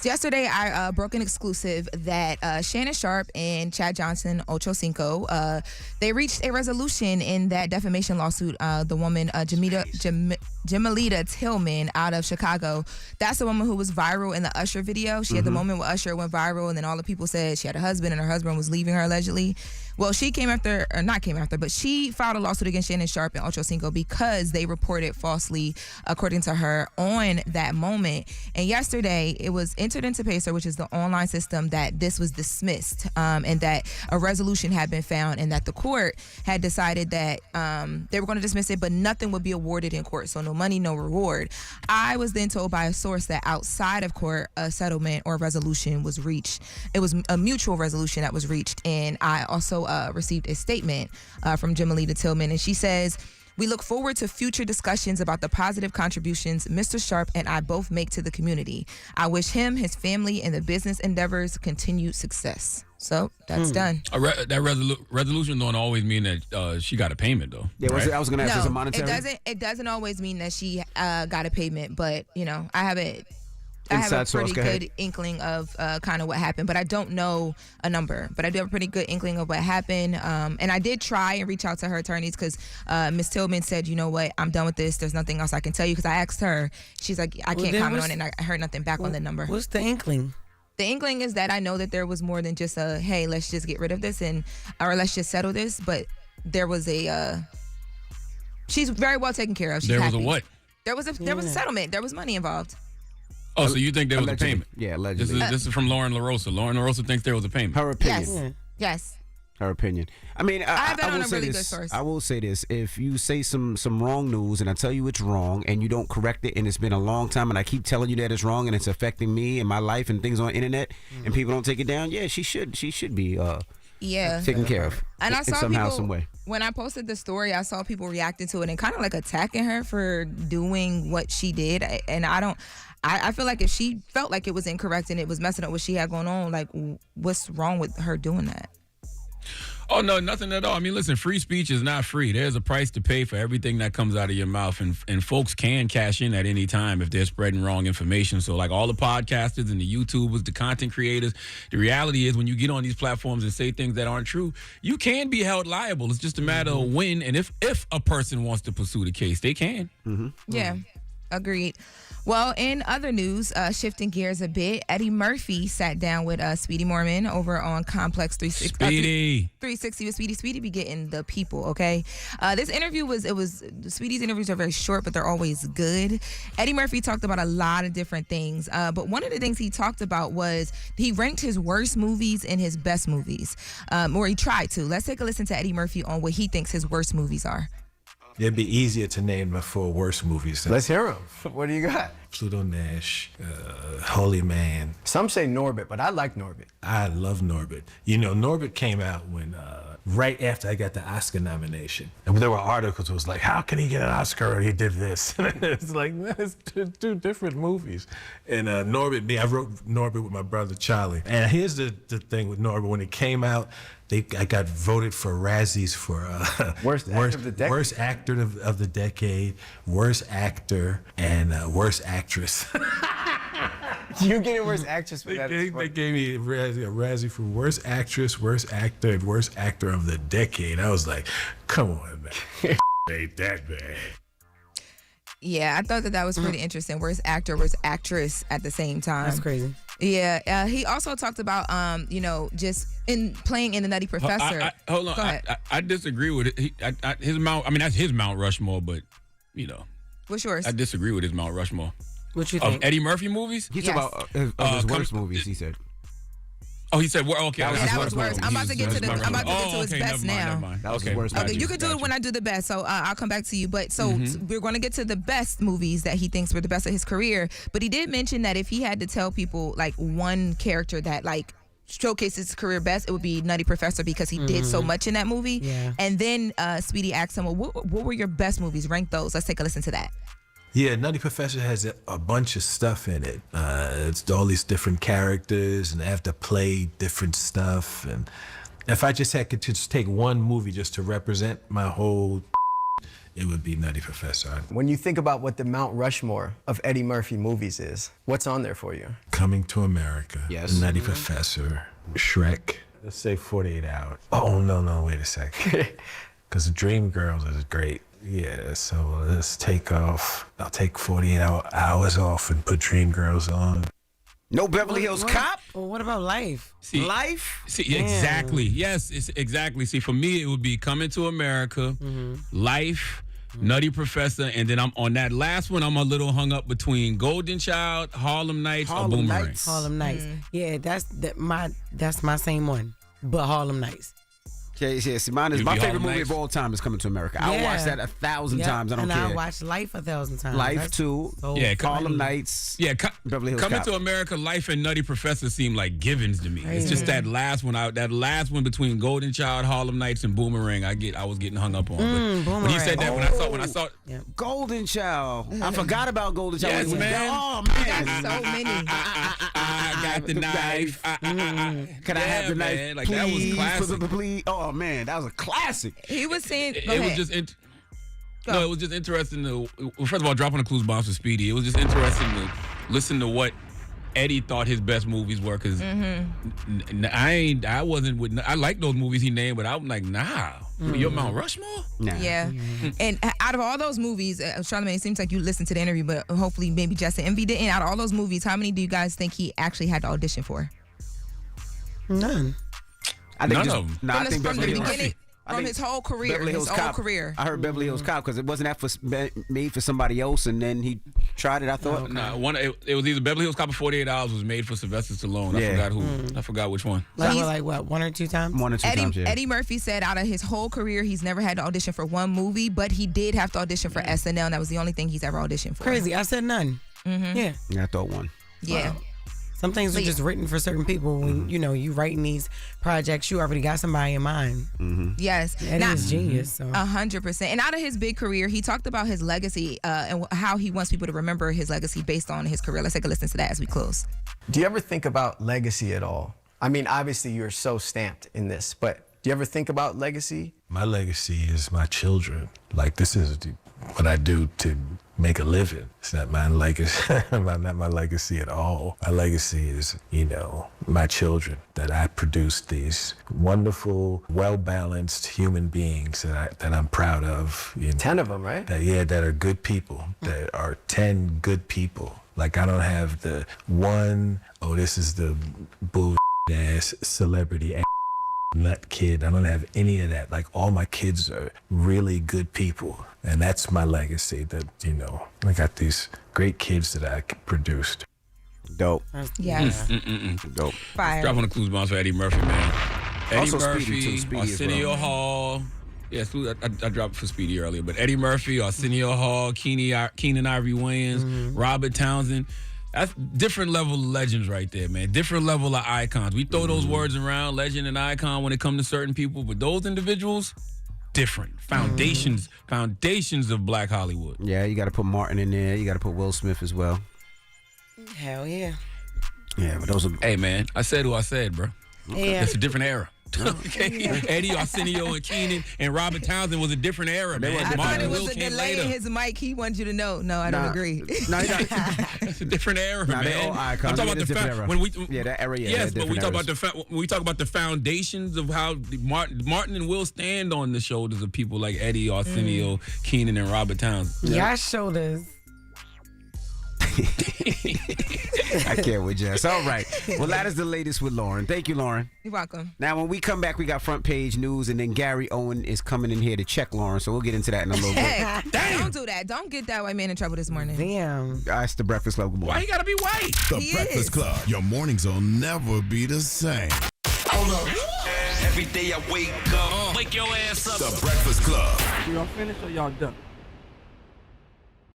So yesterday, I broke an exclusive that Shannon Sharpe and Chad Johnson, Ocho-Cinco, they reached a resolution in that defamation lawsuit. The woman, Jamalita Tillman out of Chicago, that's the woman who was viral in the Usher video. She had the moment where Usher went viral, and then all the people said she had a husband and her husband was leaving her allegedly. Well, she but she filed a lawsuit against Shannon Sharpe and Ocho-Cinco because they reported falsely, according to her, on that moment. And yesterday, it was entered into PACER, which is the online system, that this was dismissed, and that a resolution had been found, and that the court had decided that they were going to dismiss it, but nothing would be awarded in court. So no money, no reward. I was then told by a source that outside of court, a settlement or resolution was reached. It was a mutual resolution that was reached, and I also received a statement from Jamalita Tillman, and she says, "We look forward to future discussions about the positive contributions Mr. Sharpe and I both make to the community. I wish him, his family, and the business endeavors continued success." So that's done. That resolution don't always mean that she got a payment, though. Yeah, right? I was going to ask, is it monetary? It doesn't always mean that she got a payment, but I have a pretty good inkling of kind of what happened, but I don't know a number. But I do have a pretty good inkling of what happened. And I did try and reach out to her attorneys because Ms. Tillman said, "You know what, I'm done with this. There's nothing else I can tell you." Because I asked her, she's like, "I can't comment on it," and I heard nothing back on the number. What's the inkling? The inkling is that I know that there was more than just a, hey, let's just get rid of this or let's just settle this. But there was she's very well taken care of. She's happy. Was a what? There was a settlement. There was money involved. Oh, so you think there was a payment? Yeah, allegedly. This is from Loren LoRosa. Loren LoRosa thinks there was a payment. Her opinion. Yes. Her opinion. I mean, I have that on will a say really this. good source. I will say this: if you say some wrong news and I tell you it's wrong and you don't correct it, and it's been a long time, and I keep telling you that it's wrong and it's affecting me and my life and things on the internet, and people don't take it down, yeah, she should be taken care of. And I saw somehow, people, some way. when I posted the story, I saw people reacting to it and kind of like attacking her for doing what she did. And I feel like if she felt like it was incorrect and it was messing up what she had going on, like, what's wrong with her doing that? Oh, no, nothing at all. I mean, listen, free speech is not free. There's a price to pay for everything that comes out of your mouth, and folks can cash in at any time if they're spreading wrong information. So, like all the podcasters and the YouTubers, the content creators, the reality is when you get on these platforms and say things that aren't true, you can be held liable. It's just a matter of when, and if a person wants to pursue the case, they can. Yeah, agreed. Well, in other news, shifting gears a bit, Eddie Murphy sat down with Speedy Mormon over on Complex 360. Speedy. 360 with Speedy. Speedy be getting the people, okay? This interview Speedy's interviews are very short, but they're always good. Eddie Murphy talked about a lot of different things, but one of the things he talked about was he ranked his worst movies and his best movies, or he tried to. Let's take a listen to Eddie Murphy on what he thinks his worst movies are. It'd be easier to name the 4 worst movies. Let's hear them. What do you got? Pluto Nash, Holy Man. Some say Norbit, but I like Norbit. I love Norbit. You know, Norbit came out when right after I got the Oscar nomination. And there were articles that was like, how can he get an Oscar? He did this. It's like, man, it's two different movies. And Norbit, I wrote Norbit with my brother Charlie. And here's the thing with Norbit. When it came out, I got voted for Razzies for worst actor of the decade, worst actor, and worst actress. You get a worst actress for that? They gave me a Razzie for worst actress, worst actor, and worst actor of the decade. I was like, come on, man. Ain't that bad. Yeah, I thought that was pretty interesting. Worst actor, worst actress at the same time. That's crazy. Yeah, he also talked about, just in playing in The Nutty Professor. Hold on. Go ahead. I disagree with it. That's his Mount Rushmore, but, What's yours? I disagree with his Mount Rushmore. What you think? Of Eddie Murphy movies? He's talking about his worst movies, he said. Oh, he said, okay. Yeah, that was worse. I'm about to get to his best now. That was his worst. Okay, you can do it when I do the best, so I'll come back to you. But we're going to get to the best movies that he thinks were the best of his career. But he did mention that if he had to tell people like one character that like showcases his career best, it would be Nutty Professor because he did so much in that movie. Yeah. And then Speedy asked him, well, what were your best movies? Rank those. Let's take a listen to that. Yeah, Nutty Professor has a bunch of stuff in it. It's all these different characters, and they have to play different stuff. And if I just could just take one movie just to represent my whole, it would be Nutty Professor. When you think about what the Mount Rushmore of Eddie Murphy movies is, what's on there for you? Coming to America. Yes. Nutty Professor. Shrek. Let's say 48 Hours. Oh, no, wait a second. Because Dreamgirls is great. Yeah, so let's take off. I'll take 48 hours off and put Dreamgirls on. No Beverly Hills Cop? Well, what about Life? Life? See, exactly. Yes, it's exactly. See, for me, it would be Coming to America, Life, Nutty Professor, and then I'm on that last one. I'm a little hung up between Golden Child, Harlem Nights, or Boomerang. Harlem Nights. Yeah, that's my same one. But Harlem Nights. Okay, yeah, see, mine is my favorite movie of all time is Coming to America. I'll watch that 1,000 times. I don't care. And I watch Life 1,000 times. Life too. So Harlem Nights. Yeah, Beverly Hills Coming Cop. to America, Life, and Nutty Professor seem like givens to me. It's just that last one. That last one between Golden Child, Harlem Nights, and Boomerang. I was getting hung up on. But when you said that, when I saw Golden Child. I forgot about Golden Child. Yes, man. Oh man, Got so many. I got the knife. Can I have the knife? Man. Like that was classic. Please. Oh man, that was a classic. He was saying, It was just it was just interesting to first of all dropping the clues bombs for Speedy. It was just interesting to listen to what Eddie thought his best movies were because I like those movies he named, but I'm like, nah, your Mount Rushmore. Nah. yeah. And out of all those movies, Charlamagne, it seems like you listened to the interview, but hopefully maybe Jess and Envy didn't. Out of all those movies, how many do you guys think he actually had to audition for? None. I think None just, of them. Nah, I think From the Beverly Hills. beginning, I from think his whole career, Beverly Hills his whole Cop. career. I heard Beverly Hills Cop because it wasn't made for somebody else, and then he tried it. I thought. Nah, it was either Beverly Hills Cop or 48 Hours was made for Sylvester Stallone. Yeah. I forgot who. I forgot which one. Like 1 or 2 times? 1 or 2 times. Yeah. Eddie Murphy said out of his whole career, he's never had to audition for one movie, but he did have to audition for SNL, and that was the only thing he's ever auditioned for. Crazy. I said none. Yeah. I thought 1. Yeah. Some things are just written for certain people. When you writing these projects, you already got somebody in mind. Yes. That is genius. So. 100%. And out of his big career, he talked about his legacy and how he wants people to remember his legacy based on his career. Let's take a listen to that as we close. Do you ever think about legacy at all? I mean, obviously you're so stamped in this, but do you ever think about legacy? My legacy is my children. Like, this is what I do to make a living. It's not my legacy, not my legacy at all. My legacy is, my children, that I produced these wonderful, well-balanced human beings that I'm proud of. 10 of them, right? That are good people, that are 10 good people. Like, I don't have the one, this is the bull-ass celebrity nut kid. I don't have any of that. Like, all my kids are really good people. And that's my legacy, that, I got these great kids that I produced. Dope. Yes. Dope. Fire. Dropping the clues bombs for Eddie Murphy, man. Eddie Also Murphy, Speedy, too. Speedy as Arsenio well. Hall. Yes, I dropped for Speedy earlier, but Eddie Murphy, Arsenio Hall, Keenan Ivory Williams, Robert Townsend. That's different level of legends right there, man. Different level of icons. We throw those words around, legend and icon, when it comes to certain people, but those individuals, different. Foundations of Black Hollywood. Yeah, you got to put Martin in there. You got to put Will Smith as well. Hell yeah. Yeah, but those are. Hey, man, I said who I said, bro. Yeah. It's a different era. Okay. Eddie, Arsenio, and Keenan and Robert Townsend was a different era, man. I thought Martin it and was Will a came delay in later. his mic. He wanted you to know. No, I don't agree. No, you got. It's a different era, Nah, they man. all icons. I'm talking Yeah, about it's the different era. when we That era. Yeah, yes, they're but we talk different about when we talk about the foundations of how Martin and Will stand on the shoulders of people like Eddie, Arsenio, Keenan, and Robert Townsend. Y'all shoulders. I can't with Jess. All right. Well, that is the latest with Loren. Thank you, Loren. You're welcome. Now, when we come back, we got front page news, and then Gary Owen is coming in here to check Loren. So we'll get into that in a little bit. Hey, don't do that. Don't get that white man in trouble this morning. Damn. That's the Breakfast Club. Good morning. Why you gotta be white? The He Breakfast is. Club. Your mornings will never be the same. Hold up. Every day I wake up, wake your ass up. The Breakfast Club. Y'all finished or y'all done?